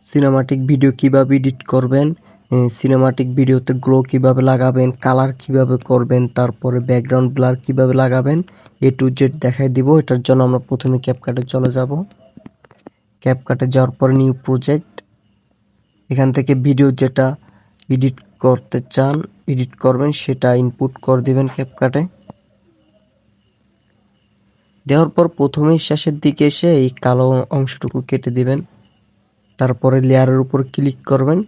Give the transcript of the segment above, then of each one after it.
Cinematic video কিভাবে edit করবেন, cinematic ভিডিওতে গ্লো কিভাবে লাগাবেন, কালার কিভাবে করবেন, তারপরে ব্যাকগ্রাউন্ড ব্লার কিভাবে লাগাবেন, A to Z দেখাই দিব। এটার জন্য আমরা প্রথমে ক্যাপকাটে চলে যাব। ক্যাপকাটে যাওয়ার পর নিউ প্রজেক্ট, এখান থেকে ভিডিও যেটা এডিট করতে চান, এডিট করবেন সেটা ইনপুট করে দিবেন ক্যাপকাটে। দেওয়ার পর প্রথমেই শেষের দিকে এসে এই কালো অংশটুকু কেটে দিবেন। তারপরে লেয়ারের উপর ক্লিক করবেন।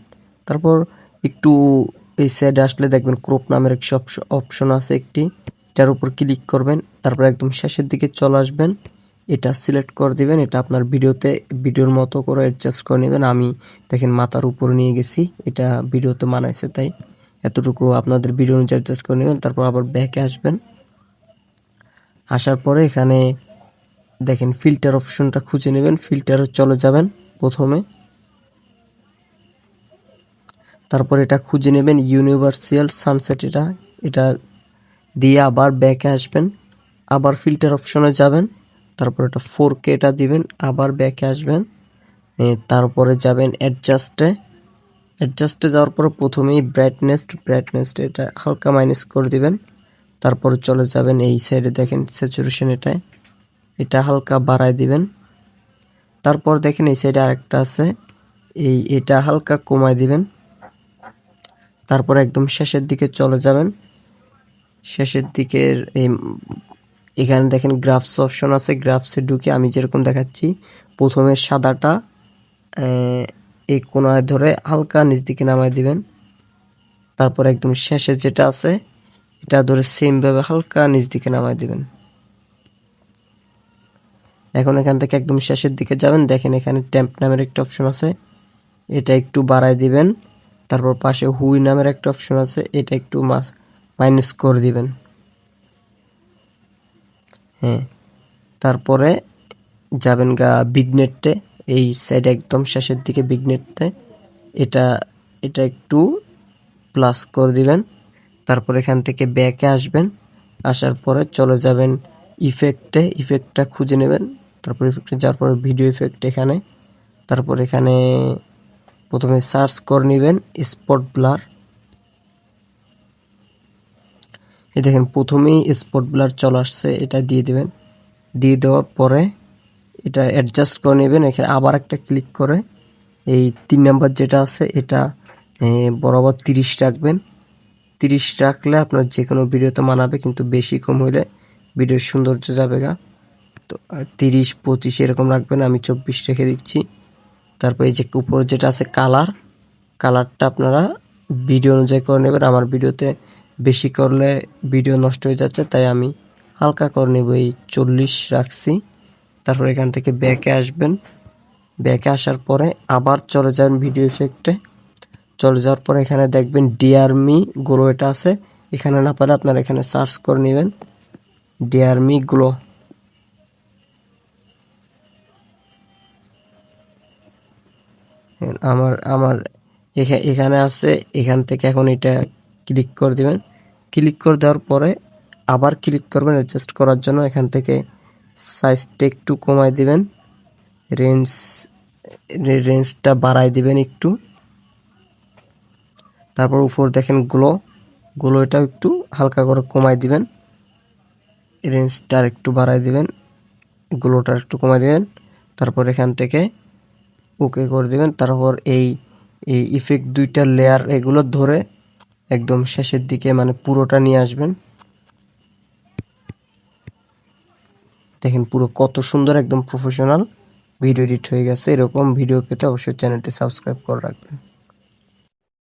তারপর একটু এই সাইডে আসলে দেখবেন ক্রপ নামের একটি অপশন আছে একটি, এটার উপর ক্লিক করবেন। তারপর একদম শেষের দিকে চলে আসবেন, এটা সিলেক্ট করে দিবেন। এটা আপনার ভিডিওর মতো করে অ্যাডজাস্ট করে নেবেন। আমি দেখেন মাথার উপর নিয়ে গেছি, এটা ভিডিওতে মানাইছে তাই এতটুকু আপনাদের ভিডিও অনুযায়ী অ্যাডজাস্ট করে নেবেন। তারপর আবার ব্যাকে আসবেন। আসার পরে এখানে দেখেন ফিল্টার অপশনটা খুঁজে নেবেন, ফিল্টারে চলে যাবেন প্রথমে। তারপর এটা খুঁজে নেবেন ইউনিভার্সাল সানসেট, এটা দিয়ে আবার ব্যাকে আসবেন, আবার ফিল্টার অপশনে যাবেন। তারপর এটা 4K এটা দিবেন, আবার ব্যাকে আসবেন। তারপরে যাবেন অ্যাডজাস্টে যাওয়ার পর প্রথমেই ব্রাইটনেস এটা হালকা মাইনাস করে দিবেন। তারপর চলে যাবেন এই সাইডে দেখেন স্যাচুরেশন, এটা হালকা বাড়ায় দিবেন। তারপর দেখেন এই সাইডে আরেকটা আছে, এটা হালকা কমায় দিবেন। তারপর একদম শেষের দিকে চলে যাবেন। শেষের দিকের এখানে দেখেন গ্রাফস অপশন আছে, গ্রাফসে ঢুকে আমি যেরকম দেখাচ্ছি প্রথমে সাদাটা এই কোণায় ধরে হালকা নিচ দিকে নামায় দিবেন। তারপর একদম শেষে যেটা আছে এটা ধরে সেমভাবে হালকা নিচ দিকে নামায় দিবেন। এখন এখান থেকে একদম শেষের দিকে যাবেন, দেখেন এখানে টেম্প নামের একটা অপশন আছে, এটা একটু বাড়ায় দিবেন। তারপর পাশে হুই নামের একটা অপশন আছে, এটা একটু মাইনাস করে দিবেন। তারপরে যাবেন বিগনেটে, এই সাইডে একদম শেষের দিকে বিগনেটে এটা একটু প্লাস করে দিবেন। তারপর এখান থেকে ব্যাকে আসবেন, আসার পরে চলে যাবেন ইফেক্টটা খুঁজে নেবেন। তারপর ইফেক্টে যাওয়ার পরে ভিডিও ইফেক্ট এখানে, তারপর এখানে প্রথমে সার্চ করে নেবেন স্পট ব্লার। এই দেখেন প্রথমেই স্পট ব্লার চলে আসছে, এটা দিয়ে দিবেন। দিয়ে দেওয়ার পরে এটা অ্যাডজাস্ট করে নেবেন। এখানে আবার একটা ক্লিক করে এই 3 নাম্বার যেটা আছে এটা বরাবর 30 রাখবেন। 30 রাখলে আপনার যে কোনো ভিডিওতে মানাবে, কিন্তু বেশি কম হইলে ভিডিওর সৌন্দর্য যাবে তো 30-25 এরকম রাখবেন, আমি 24 রেখে দিচ্ছি। তারপর এই যে উপরে যেটা আছে কালারটা আপনারা ভিডিও অনুযায়ী করে নেবেন। আমার ভিডিওতে বেশি করলে ভিডিও নষ্ট হয়ে যাচ্ছে, তাই আমি হালকা করে নেব, এই 40 রাখছি। তারপর এখান থেকে ব্যাকে আসবেন, ব্যাকে আসার পরে আবার চলে যাবেন ভিডিও ইফেক্টে। চলে যাওয়ার পরে এখানে দেখবেন ডিয়ার মি গ্লো এটা আছে, এখানে না পারে আপনারা এখানে সার্চ করে নেবেন ডিয়ার মি গ্লো। আমার এখানে আছে, এখান থেকে এখন এটা ক্লিক করে দিবেন। ক্লিক করে দেওয়ার পরে আবার ক্লিক করবেন অ্যাডজাস্ট করার জন্য। এখান থেকে সাইজটা একটু কমায় দিবেন, রেঞ্জটা বাড়ায় দিবেন একটু। তারপর উপর দেখেন গ্লো এটাও একটু হালকা করে কমায় দিবেন, রেঞ্জটা একটু বাড়ায় দিবেন, গ্লোটা একটু কমায় দিবেন। তারপর এখান থেকে ওকে করে দিবেন। তারপর এই ইফেক্ট দুইটা লেয়ার এগুলো ধরে একদম শেষের দিকে মানে পুরোটা নিয়ে আসবেন। দেখেন পুরো কত সুন্দর একদম প্রফেশনাল ভিডিও এডিট হয়ে গেছে। এরকম ভিডিও পেতে অবশ্যই চ্যানেলটি সাবস্ক্রাইব করে রাখবেন।